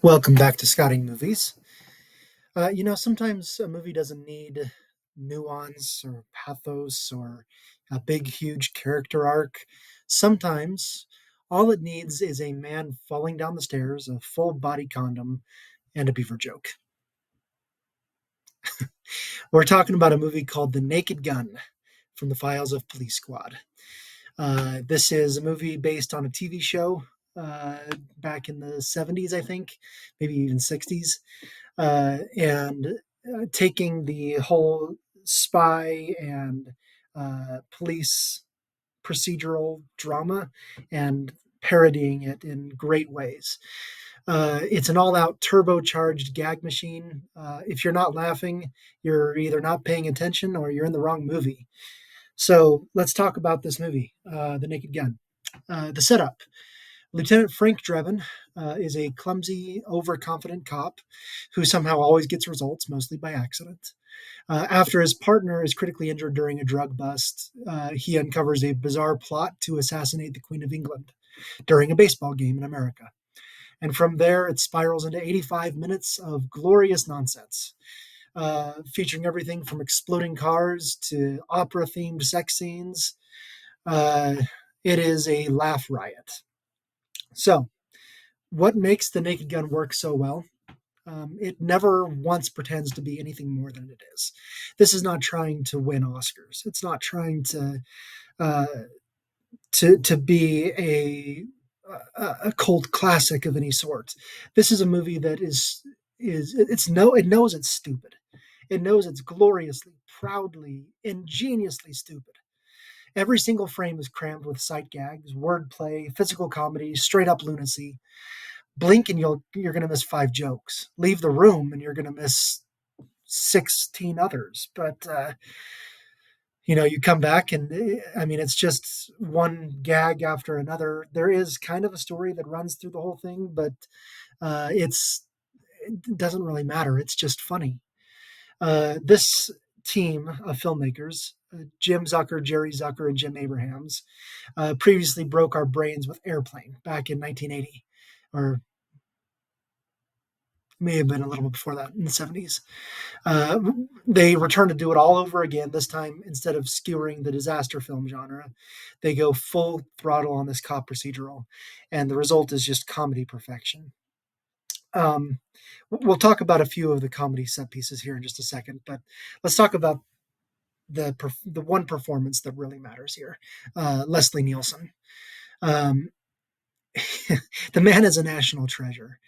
Welcome back to Scotting Movies. Sometimes a movie doesn't need nuance or pathos or a big, huge character arc. Sometimes all it needs is a man falling down the stairs, a full body condom, and a beaver joke. We're talking about a movie called The Naked Gun from the Files of Police Squad. This is a movie based on a TV show uh, back in the 70s, I think, maybe even 60s. And taking the whole spy and police procedural drama and parodying it in great ways. It's an all out turbocharged gag machine. If you're not laughing, you're either not paying attention or you're in the wrong movie. So let's talk about this movie, The Naked Gun. The setup. Lieutenant Frank Drebin is a clumsy, overconfident cop who somehow always gets results, mostly by accident. After his partner is critically injured during a drug bust, he uncovers a bizarre plot to assassinate the Queen of England during a baseball game in America. And from there, it spirals into 85 minutes of glorious nonsense, featuring everything from exploding cars to opera themed sex scenes. Uh, it is a laugh riot. So, what makes The Naked Gun work so well? It never once pretends to be anything more than it is. This is not trying to win Oscars. It's not trying uh, to be a cult classic of any sort. This is a movie that it knows it's stupid. It knows it's gloriously, proudly, ingeniously stupid. Every single frame is crammed with sight gags, wordplay, physical comedy, straight up lunacy. Blink and you're going to miss five jokes. Leave the room and you're going to miss 16 others. But you come back and I mean, it's just one gag after another. There is kind of a story that runs through the whole thing, but it doesn't really matter. It's just funny. This team of filmmakers, Jim Zucker, Jerry Zucker, and Jim Abrahams, previously broke our brains with Airplane back in 1980, or may have been a little bit before that in the 70s. Uh, they return to do it all over again. This time, instead of skewering the disaster film genre, they go full throttle on this cop procedural, and the result is just comedy perfection. Um, we'll talk about a few of the comedy set pieces here in just a second, but let's talk about the one performance that really matters here, Leslie Nielsen. Um, the man is a national treasure.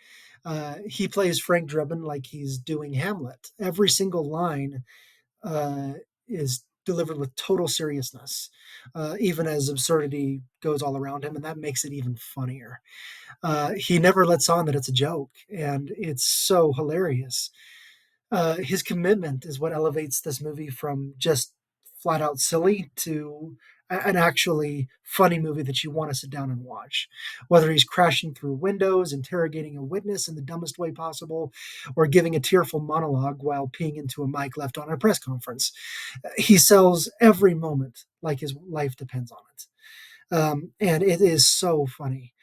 He plays Frank Drebin like he's doing Hamlet. Every single line uh, is delivered with total seriousness, even as absurdity goes all around him, and that makes it even funnier. He never lets on that it's a joke, and it's so hilarious. His commitment is what elevates this movie from just flat out silly to an actually funny movie that you want to sit down and watch. Whether he's crashing through windows, interrogating a witness in the dumbest way possible, or giving a tearful monologue while peeing into a mic left on a press conference, he sells every moment like his life depends on it. And it is so funny.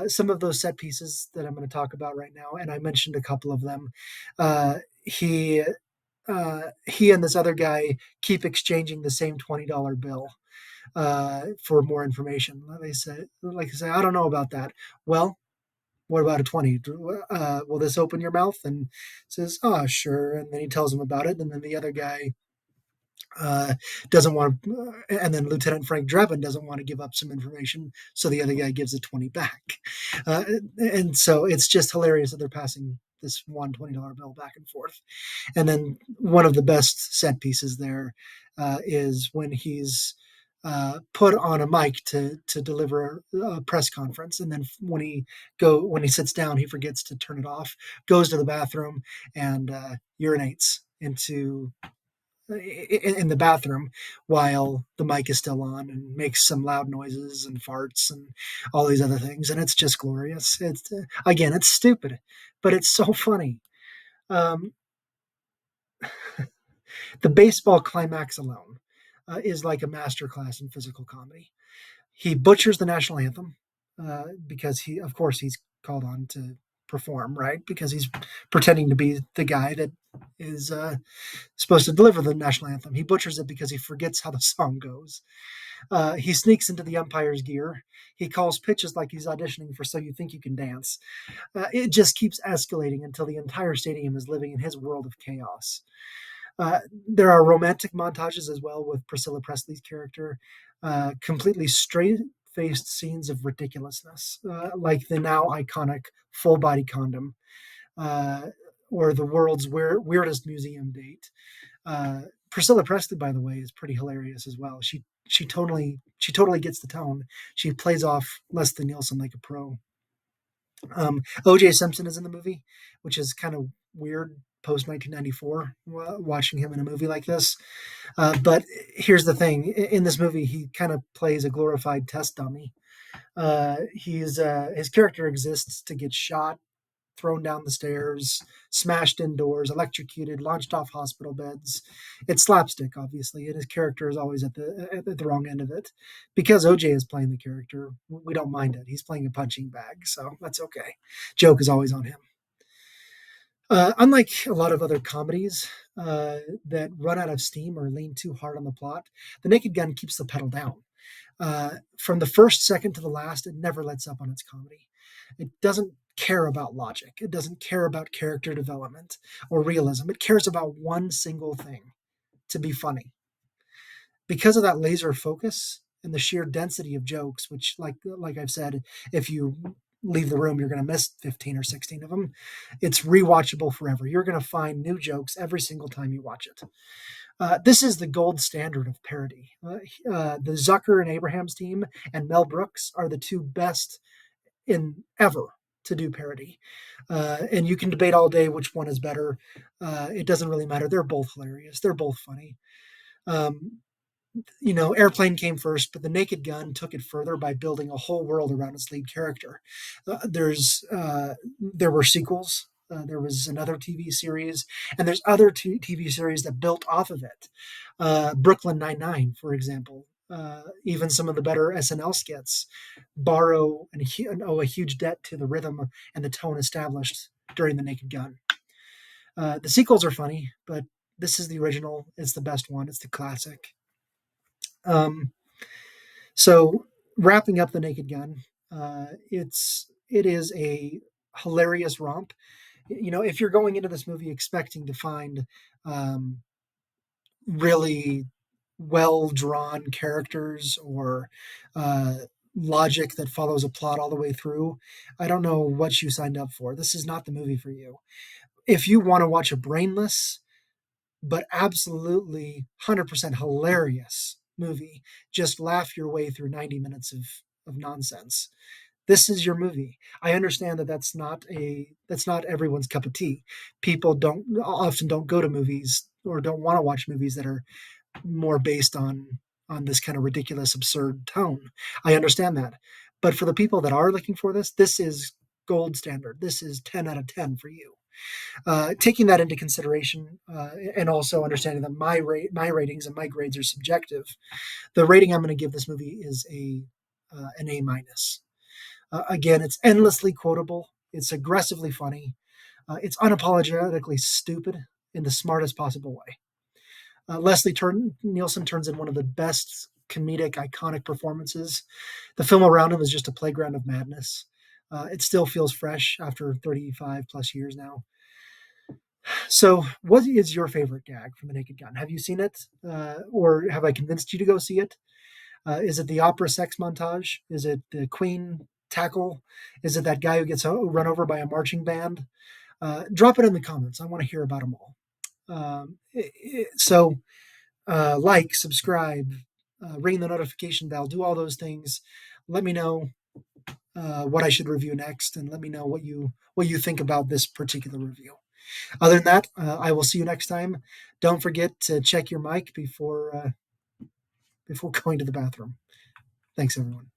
Some of those set pieces that I'm going to talk about right now, and I mentioned a couple of them. Uh, he he and this other guy keep exchanging the same $20 bill for more information. They say, I don't know about that. Well, what about a 20? Will this open your mouth? And says, oh, sure. And then he tells him about it. And then the other guy doesn't want to, and then Lieutenant Frank Drebin doesn't want to give up some information, so the other guy gives the 20 back. Uh, and so it's just hilarious that they're passing this one $20 bill back and forth. And then one of the best set pieces there is when he's put on a mic to deliver a press conference, and then when he sits down, he forgets to turn it off, goes to the bathroom, and urinates in the bathroom while the mic is still on and makes some loud noises and farts and all these other things, and it's just glorious. It's again, it's stupid, but it's so funny. um, the baseball climax alone is like a masterclass in physical comedy. He butchers the national anthem because of course he's called on to perform, right? Because he's pretending to be the guy that is supposed to deliver the national anthem. He butchers it because he forgets how the song goes. He sneaks into the umpire's gear. He calls pitches like he's auditioning for So You Think You Can Dance. It just keeps escalating until the entire stadium is living in his world of chaos. There are romantic montages as well with Priscilla Presley's character, completely straight faced scenes of ridiculousness, like the now iconic full body condom, uh, or the world's weirdest museum date. Priscilla Presley, by the way, is pretty hilarious as well. She totally gets the tone. She plays off Leslie Nielsen like a pro. O.J. Simpson is in the movie, which is kind of weird post 1994 watching him in a movie like this. But here's the thing: in this movie, he kind of plays a glorified test dummy. His character exists to get shot, thrown down the stairs, smashed indoors, electrocuted, launched off hospital beds. It's slapstick, obviously, and his character is always at the wrong end of it. Because OJ is playing the character, we don't mind it. He's playing a punching bag, so that's okay. Joke is always on him. Unlike a lot of other comedies that run out of steam or lean too hard on the plot, The Naked Gun keeps the pedal down. From the first second to the last, it never lets up on its comedy. It doesn't care about logic. It doesn't care about character development or realism. It cares about one single thing: to be funny. Because of that laser focus and the sheer density of jokes, which, like I've said, if you leave the room, you're going to miss 15 or 16 of them. It's rewatchable forever. You're going to find new jokes every single time you watch it. This is the gold standard of parody. The Zucker and Abrahams team and Mel Brooks are the two best in ever to do parody. And you can debate all day which one is better. It doesn't really matter. They're both hilarious. They're both funny. Um, Airplane came first, but The Naked Gun took it further by building a whole world around its lead character. There were sequels. There was another TV series, and there's other TV series that built off of it. Brooklyn Nine-Nine, for example. Even some of the better SNL skits borrow and owe a huge debt to the rhythm and the tone established during The Naked Gun. The sequels are funny, but this is the original. It's the best one. It's the classic. So wrapping up The Naked Gun, it is a hilarious romp. If you're going into this movie expecting to find really well drawn characters or logic that follows a plot all the way through, I don't know what you signed up for. This is not the movie for you. If you want to watch a brainless but absolutely 100% hilarious movie, just laugh your way through 90 minutes of nonsense, this is your movie. I understand that that's not everyone's cup of tea. People often don't go to movies or don't want to watch movies that are more based on this kind of ridiculous, absurd tone. I understand that. But for the people that are looking for this is gold standard. This is 10 out of 10 for you. Taking that into consideration, and also understanding that my ratings and my grades are subjective, the rating I'm going to give this movie is an A minus. Again, it's endlessly quotable. It's aggressively funny. It's unapologetically stupid in the smartest possible way. Nielsen turns in one of the best comedic, iconic performances. The film around him is just a playground of madness. It still feels fresh after 35 plus years now. So, what is your favorite gag from The Naked Gun? Have you seen it, or have I convinced you to go see it? Is it the opera sex montage? Is it the Queen tackle? Is it that guy who gets run over by a marching band? Drop it in the comments. I want to hear about them all. So, like, subscribe, ring the notification bell, do all those things. Let me know what I should review next, and let me know what you think about this particular review. Other than that, I will see you next time. Don't forget to check your mic before going to the bathroom. Thanks, everyone.